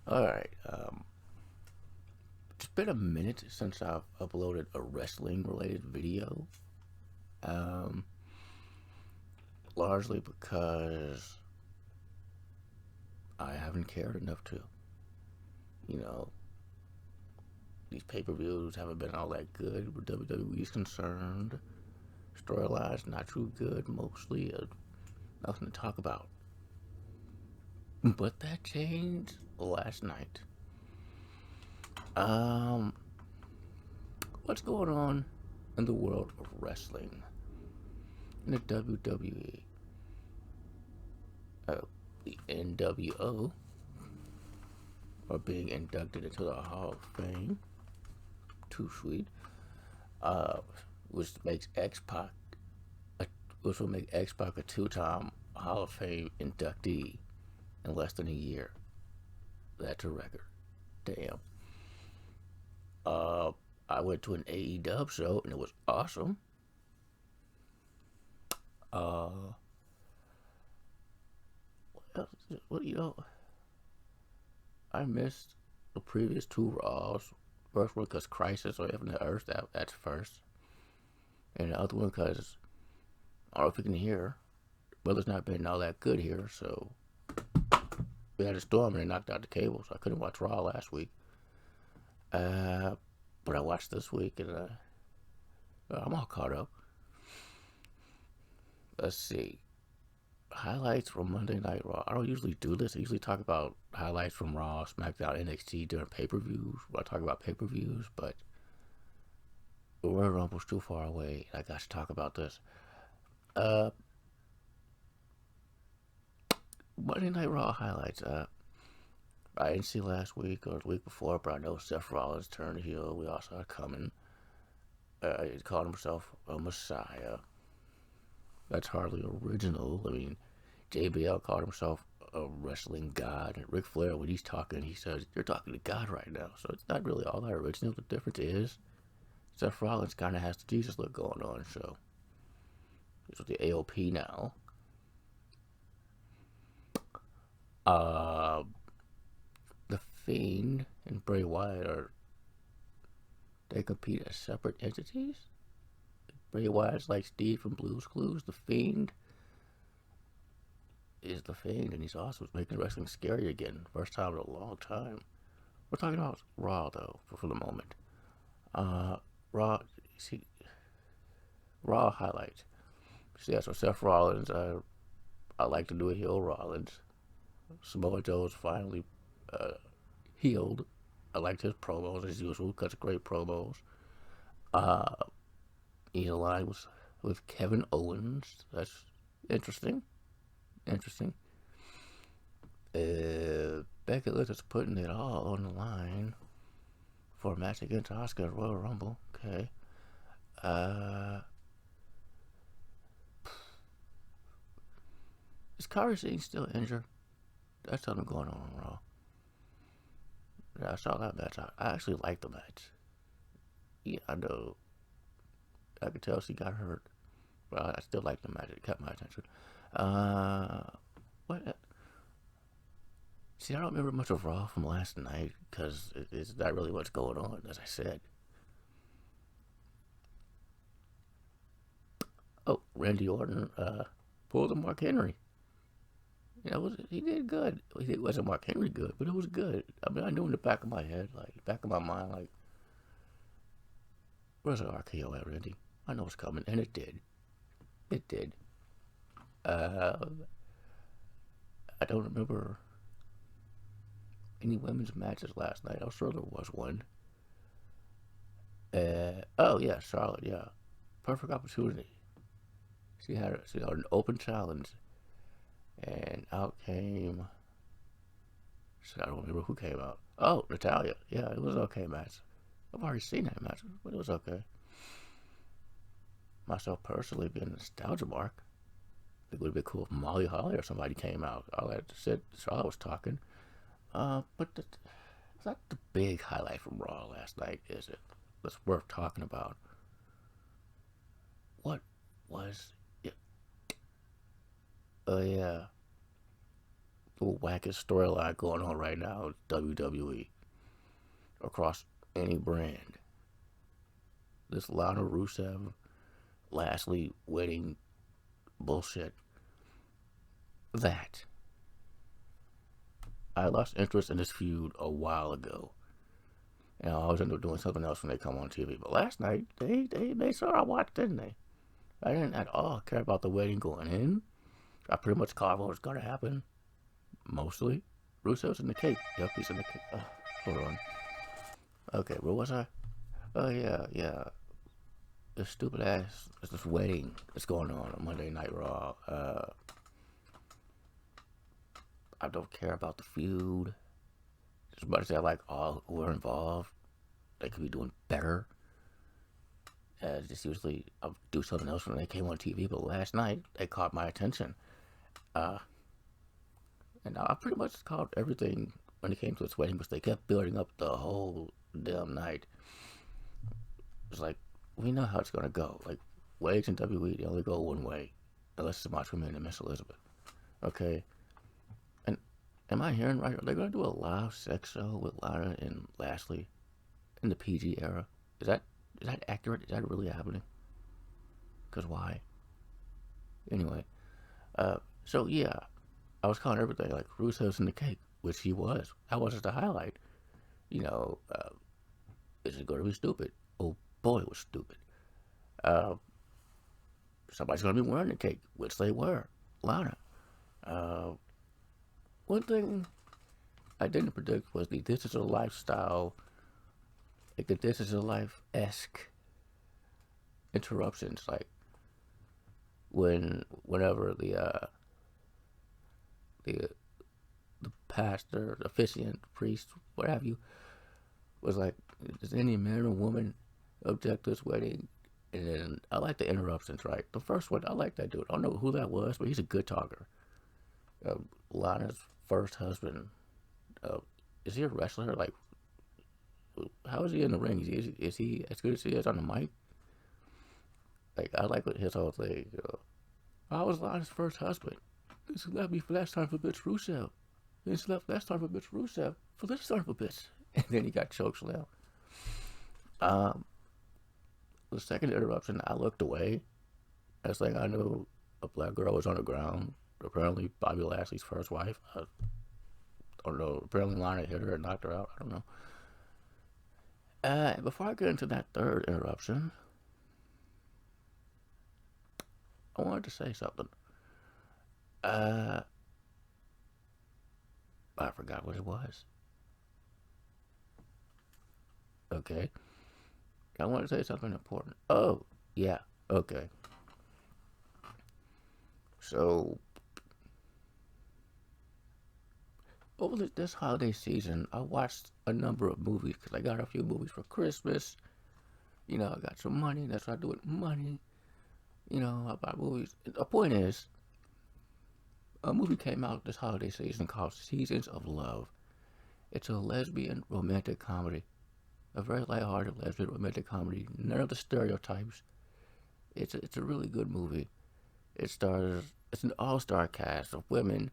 Alright, it's been a minute since I've uploaded a wrestling related video. Um, Largely because I haven't cared enough to. You know, these pay per views haven't been all that good where WWE is concerned. Storylines not too good, mostly. Nothing to talk about. But that changed last night. Um, what's going on in the world of wrestling? In the WWE, the NWO are being inducted into the Hall of Fame. Too sweet. Uh, which makes X Pac, which will make X Pac a two-time Hall of Fame inductee in less than a year. That's a record. Damn. Uh, I went to an AEW show and it was awesome. Uh, well, I missed the previous two Raws. First one because Crisis or Heaven and Earth, that's first. And the other one because, I don't know if you can hear, weather's not been all that good here, so we had a storm and it knocked out the cable, so I couldn't watch Raw last week. But I watched this week and I'm all caught up. Let's see. Highlights from Monday Night Raw. I don't usually do this. I usually talk about highlights from Raw, SmackDown, NXT during pay-per-views. When I talk about pay-per-views, but the Royal Rumble's too far away. I got to talk about this. Uh, Monday Night Raw highlights. I didn't see last week or the week before, but I know Seth Rollins turned heel. We all saw it coming. He called himself a messiah. That's hardly original. I mean, JBL called himself a wrestling god. And Ric Flair, when he's talking, he says, "You're talking to God right now." So it's not really all that original. The difference is Seth Rollins kind of has the Jesus look going on. So he's with the AOP now. Uh, the Fiend and Bray Wyatt they compete as separate entities. Bray Wyatt's like Steve from Blue's Clues. The Fiend is the Fiend, and he's also making wrestling scary again. First time in a long time. We're talking about Raw though for the moment. Uh, Raw, see, Raw highlights. See, yeah, so Seth Rollins, I like to do a heel Rollins. Samoa Joe's finally uh, healed. I liked his promos as usual. Cuts great promos. Uh, he's aligned with Kevin Owens. That's interesting. Interesting. Becky Lynch is putting it all on the line for a match against Asuka at Royal Rumble. Okay. Uh, is Kairi Sane still injured? That's something going on Raw. Yeah, I saw that match. I actually liked the match. Yeah, I know. I could tell she got hurt, but I still liked the match. It kept my attention. Uh, what? See, I don't remember much of Raw from last night because it's not really what's going on, as I said. Oh, Randy Orton pulled a Mark Henry. He did good. It wasn't Mark Henry good, but it was good. I mean, I knew in the back of my head, like back of my mind, like where's the RKO at, Randy? I know it's coming, and it did. It did. Uh, I don't remember any women's matches last night. I'm sure there was one. Oh yeah, Charlotte. Yeah, perfect opportunity. She had an open challenge, and out came. I don't remember who came out. Oh, Natalia. Yeah, it was an okay match. I've already seen that match, but it was okay. Myself personally, being a nostalgia mark, it would have been cool if Molly Holly or somebody came out. All I had to say, Charlotte was talking. But it's not the big highlight from Raw last night, is it? That's worth talking about. What was it? Oh yeah, the wackest storyline going on right now in WWE across any brand. This Lana Rusev, Lashley wedding bullshit. That. I lost interest in this feud a while ago. And I always end up doing something else when they come on TV. But last night, they made sure I watched, didn't they? I didn't at all care about the wedding going in. I pretty much caught what was going to happen. Mostly. Rusev's in the cake. Yep, he's in the cake. Hold on. Okay, where was I? Oh, yeah. This stupid ass, this wedding that's going on Monday Night Raw. I don't care about the feud. As much as I like all who are involved, they could be doing better. Just usually I'll do something else when they came on TV, but last night they caught my attention. And I pretty much caught everything when it came to this wedding, because they kept building up the whole damn night. It's like, we know how it's gonna go. Like, weddings in WWE, they only go one way, unless it's a Macho Man and Miss Elizabeth. Okay, and am I hearing right? Are they gonna do a live sex show with Lana and Lashley in the PG era? Is that accurate? Is that really happening? Cause why? Anyway, so yeah, I was calling everything like Rusev's in the cake, which he was. That was just the highlight. You know, is it going to be stupid? Oh boy, it was stupid. Uh, Somebody's going to be wearing the cake, which they were. Lana. Uh, One thing I didn't predict was the This Is a Lifestyle, like the This Is a Life-esque interruptions. Like, whenever the pastor, the officiant, priest, what have you, was like, does any man or woman object to this wedding? And then I like the interruptions, right? The first one, I like that dude. I don't know who that was, but he's a good talker. Lana's first husband, is he a wrestler? Like, how is he in the ring? Is he as good as he is on the mic? Like, I like what his whole thing. I was Lana's first husband. This left me for last time for bitch Rusev. This left last time for bitch Rusev for this son of a bitch. And then he got chokeslammed. The second interruption, I looked away. Next thing I knew, a black girl was on the ground. Apparently, Bobby Lashley's first wife. I don't know. Apparently, Lana hit her and knocked her out. I don't know. Before I get into that third interruption, I wanted to say something. I forgot what it was. Okay. I want to say something important. Oh, yeah. Okay. So, over this holiday season, I watched a number of movies because I got a few movies for Christmas. You know, I got some money. That's what I do with money. You know, I buy movies. The point is, a movie came out this holiday season called Seasons of Love. It's a lesbian romantic comedy. A very lighthearted lesbian romantic comedy. None of the stereotypes. It's a really good movie. It's an all-star cast of women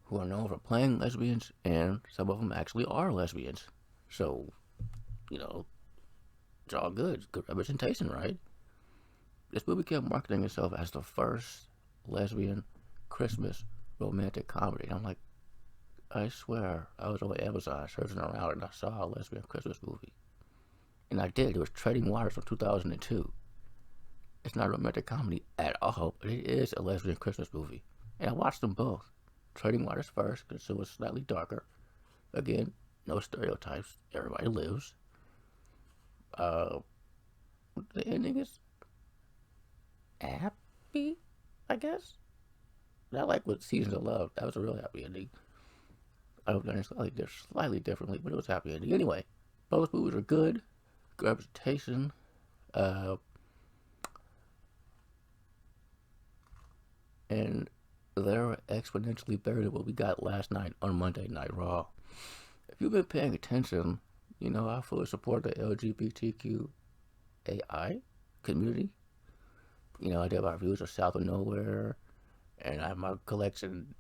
who are known for playing lesbians, and some of them actually are lesbians. So, you know, it's all good. Good representation, right? This movie kept marketing itself as the first lesbian Christmas romantic comedy. And I'm like, I swear, I was on Amazon searching around and I saw a lesbian Christmas movie. And I did. It was Trading Waters from 2002. It's not a romantic comedy at all, but it is a lesbian Christmas movie. And I watched them both. Trading Waters first, because it was slightly darker. Again, no stereotypes. Everybody lives. The ending is happy, I guess. Not like with Seasons of Love. That was a real happy ending. I hope that is slightly differently, but it was a happy ending. Anyway, both movies are good. Good representation. And they're exponentially better than what we got last night on Monday Night Raw. If you've been paying attention, you know I fully support the LGBTQAI community. You know, I did my reviews of South of Nowhere, and my collection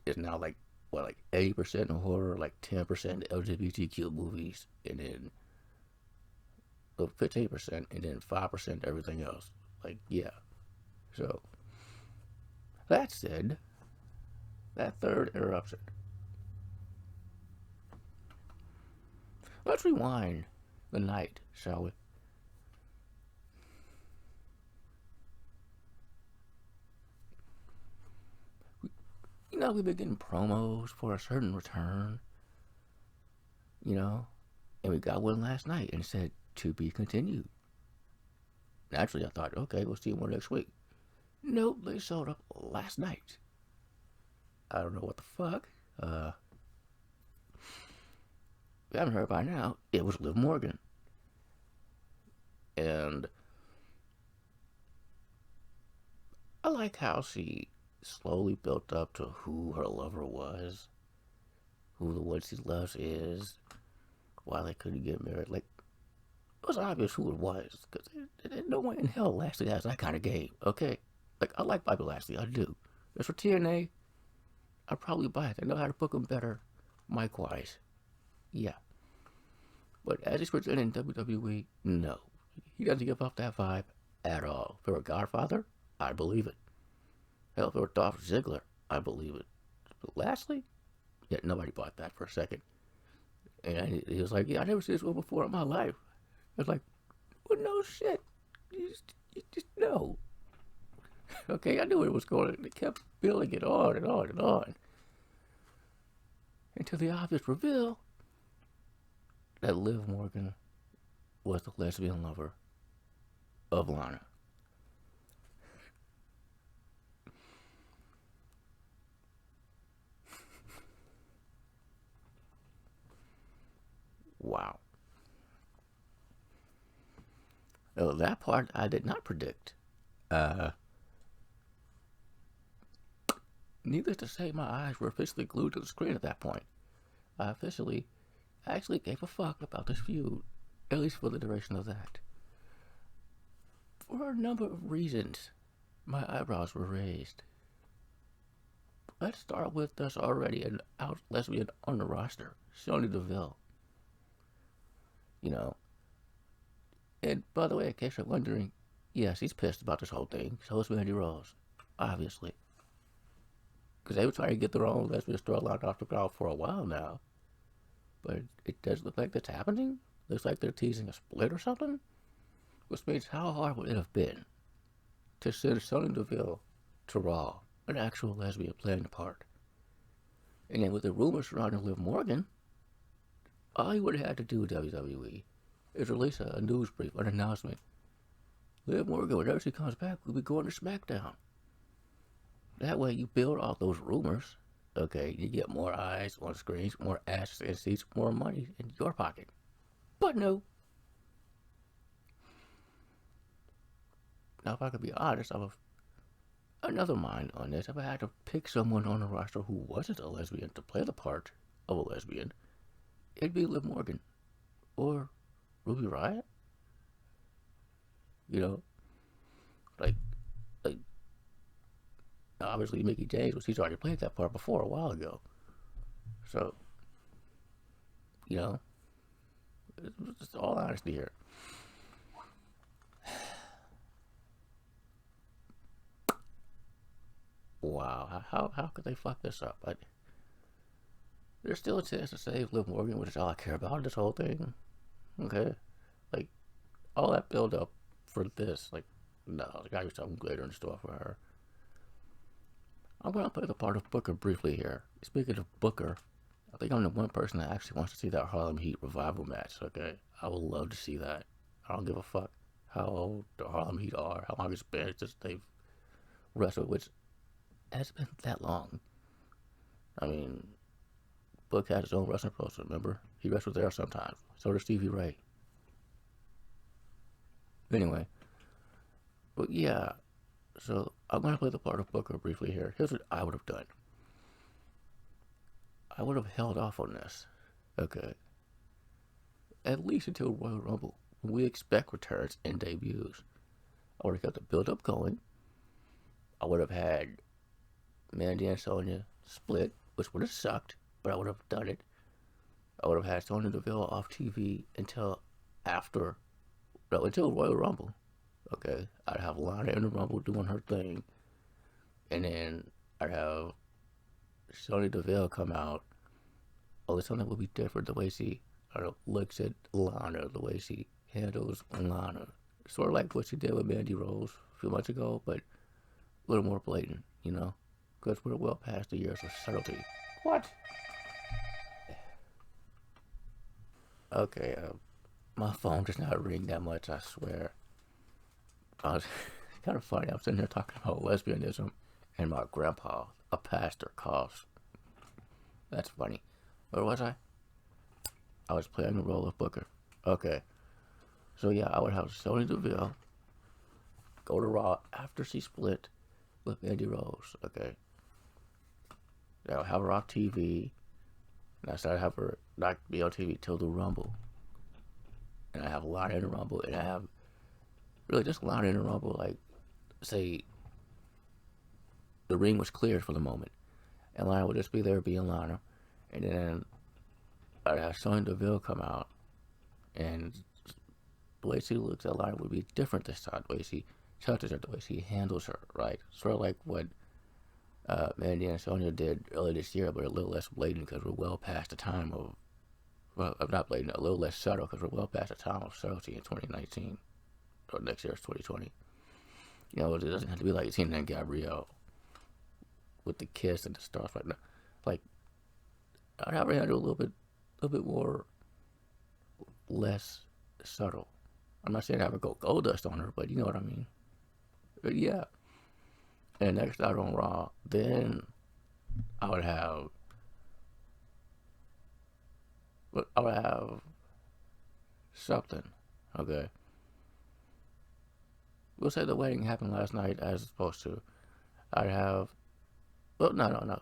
is now like like 80% in horror, like 10% LGBTQ movies, and then 15%, and then 5% everything else. Like, yeah. So, that said, that third interruption. Let's rewind the night, shall we? We've been getting promos for a certain return, you know, and we got one last night and it said to be continued. Naturally, I thought, okay, we'll see more next week. Nope, they showed up last night. I don't know what the fuck. If you haven't heard by now, it was Liv Morgan. And I like how she slowly built up to who her lover was, who the one she loves is, why they couldn't get married. Like, it was obvious who it was, because no one in hell Lashley has that kind of game, okay? Like, I like Bobby Lashley, I do. As for TNA, I'd probably buy it. They know how to book him better, mic-wise. Yeah. But as he's presented in WWE, no. He doesn't give off that vibe at all. If it were Godfather, I believe it. Hell, if it were Dolph Ziggler, I believe it. But Lashley? Yeah, nobody bought that for a second. And he was like, yeah, I never seen this one before in my life. I was like, well, no shit. You just know. Okay, I knew it was going on. They kept building it on and on and on. Until the obvious reveal that Liv Morgan was the lesbian lover of Lana. Wow. Now, that part I did not predict. Needless to say, my eyes were officially glued to the screen at that point. I actually gave a fuck about this feud, at least for the duration of that. For a number of reasons, my eyebrows were raised. Let's start with this already an out lesbian on the roster, Sonya Deville. And by the way, in case you're wondering, yes, he's pissed about this whole thing. So is Mandy Rose, obviously. Because they were trying to get their own lesbian storyline off the ground for a while now. But it does look like that's happening. Looks like they're teasing a split or something. Which means how hard would it have been to send Sonya Deville to Raw, an actual lesbian playing the part? And then with the rumors surrounding Liv Morgan, all you would have had to do with WWE is release a news brief, an announcement. Liv Morgan, whenever she comes back, we'll be going to SmackDown. That way you build all those rumors. Okay, you get more eyes on screens, more asses in seats, more money in your pocket. But no. Now, if I could be honest, I have another mind on this. If I had to pick someone on the roster who wasn't a lesbian to play the part of a lesbian, it'd be Liv Morgan. Or Ruby Riott? Like obviously Mickie James, but she's already played that part before a while ago. So, just all honesty here. Wow, how could they fuck this up? There's still a chance to save Liv Morgan, which is all I care about in this whole thing. Okay? Like, all that build up for this, no, there's gotta be something greater in store for her. I'm gonna play the part of Booker briefly here. Speaking of Booker, I think I'm the one person that actually wants to see that Harlem Heat revival match, okay? I would love to see that. I don't give a fuck how old the Harlem Heat are, how long it's been since they've wrestled, which hasn't been that long. I mean, Book had his own wrestling promotion, remember? He wrestled there sometimes. So does Stevie Ray. Anyway, but yeah, so I'm going to play the part of Booker briefly here. Here's what I would have done. I would have held off on this, okay? At least until Royal Rumble, when we expect returns and debuts. I would have kept the build-up going. I would have had Mandy and Sonya split, which would have sucked, but I would have done it. I would have had Sonya Deville off TV until after, no, until Royal Rumble. Okay, I'd have Lana in the Rumble doing her thing, and then I'd have Sonya Deville come out. Oh, something would be different the way she looks at Lana, the way she handles Lana. Sort of like what she did with Mandy Rose a few months ago, but a little more blatant, you know? Because we're well past the years of subtlety. What? Okay, my phone does not ring that much, I swear. It's kind of funny. I'm sitting here talking about lesbianism, and my grandpa, a pastor, calls. That's funny. Where was I? I was playing the role of Booker. Okay. So yeah, I would have Sonya Deville go to Raw after she split with Mandy Rose. Okay. I would have her off TV, and I started have her not be on TV till the Rumble. And I have a lot in the Rumble, and I have really just a lot in the Rumble. Like, say, the ring was cleared for the moment, and Lana would just be there being Lana, and then I'd have Sonya Deville come out, and the way she looks at Lana would be different this time. The way she touches her, the way she handles her, right? Sort of like what Mandy and Sonya did earlier this year, but a little less blatant because we're well past the time of, well, not blatant, a little less subtle because we're well past the time of subtlety in 2019, or next year's 2020. You know, it doesn't have to be like Tina and Gabrielle with the kiss and the stuff like that. Like, I'd have her handle a little bit more less subtle. I'm not saying have her go gold dust on her, but you know what I mean. But yeah. And next out on Raw, then I would have something. Okay. We'll say the wedding happened last night as it's supposed to. I'd have, well, no.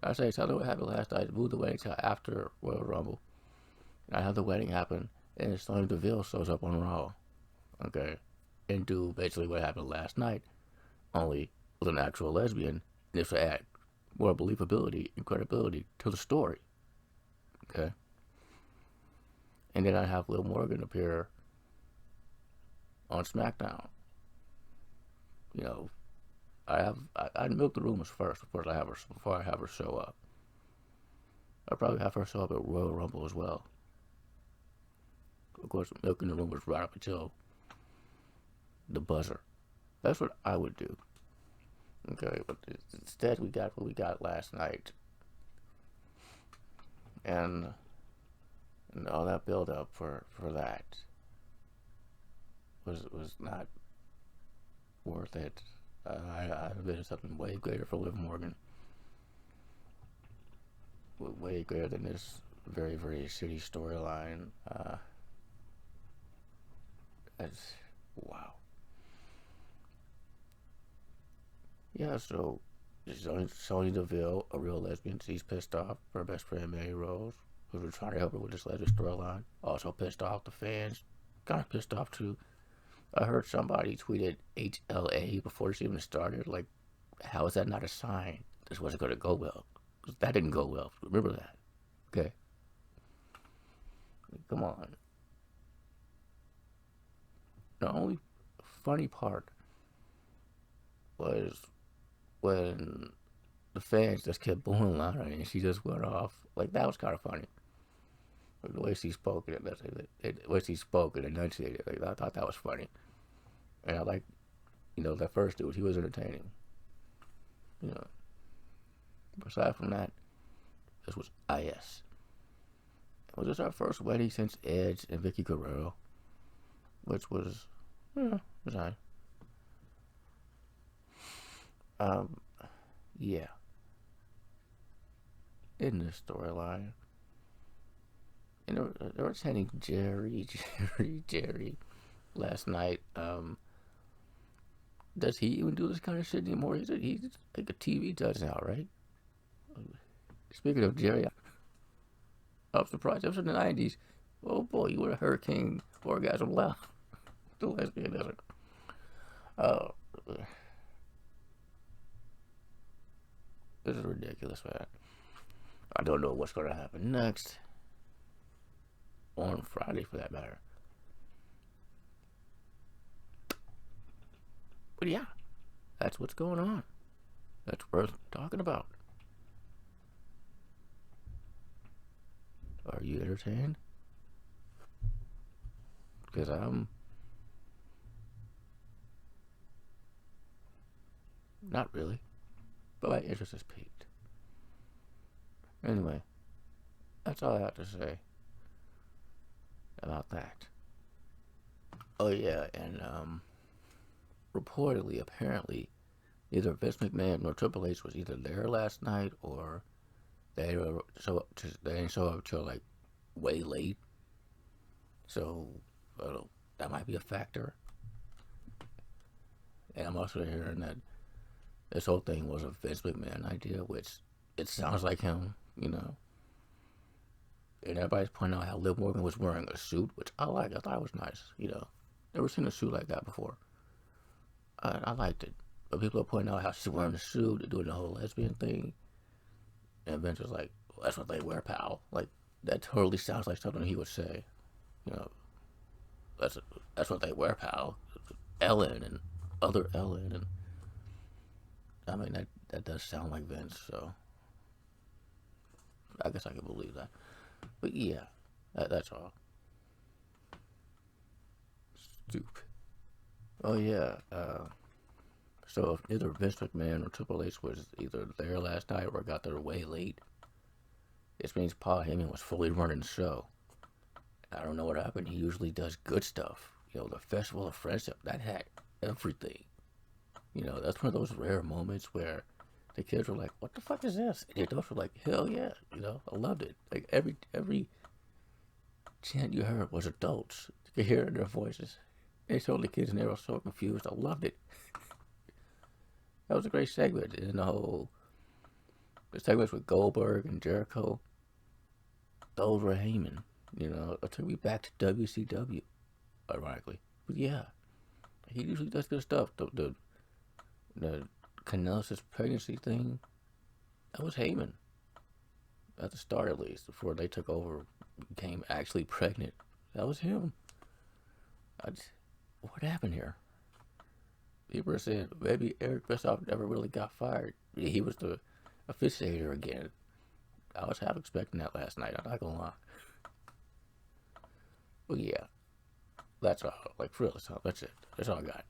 I'd say something what happened last night, move the wedding till after Royal Rumble. I have the wedding happen, and Sonya Deville shows up on Raw. Okay. And do basically what happened last night, only with an actual lesbian, and if to add more believability and credibility to the story. Okay. And then I have Liv Morgan appear on SmackDown. You know, I'd milk the rumors first before I have her show up. I'd probably have her show up at Royal Rumble as well. Of course, milking the rumors right up until the buzzer. That's what I would do. Okay, but instead we got what we got last night. And all that build up for that was not worth it. I envisioned something way greater for Liv Morgan. Way greater than this very, very shitty storyline. That's, wow. Yeah, so Sonya Deville, a real lesbian, she's pissed off her best friend Mandy Rose, who was trying to help her with this lesbian storyline. Also pissed off the fans. Kind of pissed off too. I heard somebody tweeted HLA before this even started. Like, how is that not a sign this wasn't going to go well? Because that didn't go well. Remember that. Okay? Come on. The only funny part was when the fans just kept booing Lana and she just went off. Like, that was kind of funny. Like, the way she spoke and the way she spoke and enunciated. Like, I thought that was funny. And I like, that first dude, he was entertaining. Aside from that, this was IS. Was this our first wedding since Edge and Vicky Guerrero? Which was, was I? Yeah. In this storyline, they were chanting Jerry last night. Does he even do this kind of shit anymore? He's like a TV judge now, right? Speaking of Jerry, I'm surprised. It was in the 90s. Oh boy, you were a hurricane orgasm left. The lesbianism. This is ridiculous, man. I don't know what's going to happen next. On Friday, for that matter. But yeah, that's what's going on. That's worth talking about. Are you entertained? Because I'm not really, but my interest is piqued. Anyway, that's all I have to say about that. Oh yeah, and reportedly, apparently, neither Vince McMahon nor Triple H was either there last night, or they didn't show up till like way late. So that might be a factor. And I'm also hearing that this whole thing was a Vince McMahon idea, which it sounds like him, you know. And everybody's pointing out how Liv Morgan was wearing a suit, which I like. I thought it was nice, you know. Never seen a suit like that before. I liked it. But people are pointing out how she's wearing a suit and doing the whole lesbian thing. And Vince was like, well, that's what they wear, pal. Like, that totally sounds like something he would say. You know, that's what they wear, pal. Ellen and other Ellen. And I mean, that does sound like Vince, so I guess I can believe that. But yeah, that's all. Stupid. Oh yeah. So if neither Vince McMahon or Triple H was either there last night or got there way late, this means Paul Heyman was fully running the show. I don't know what happened. He usually does good stuff. You know, the Festival of Friendship, that had everything. You know, that's one of those rare moments where the kids were like, "What the fuck is this?" And the adults were like, "Hell yeah!" You know, I loved it. Like every chant you heard was adults. You could hear it in their voices. They told the kids and they were so confused. I loved it. That was a great segment. And the segments with Goldberg and Jericho, those were Heyman. You know, it took me back to WCW, ironically. But yeah, he usually does good stuff. The Canellis' pregnancy thing, that was Heyman. At the start, at least, before they took over, became actually pregnant. That was him. What happened here? People are saying maybe Eric Bischoff never really got fired. He was the officiator again. I was half expecting that last night. I'm not gonna lie. But yeah, that's all. Like for real, that's it. That's all I got.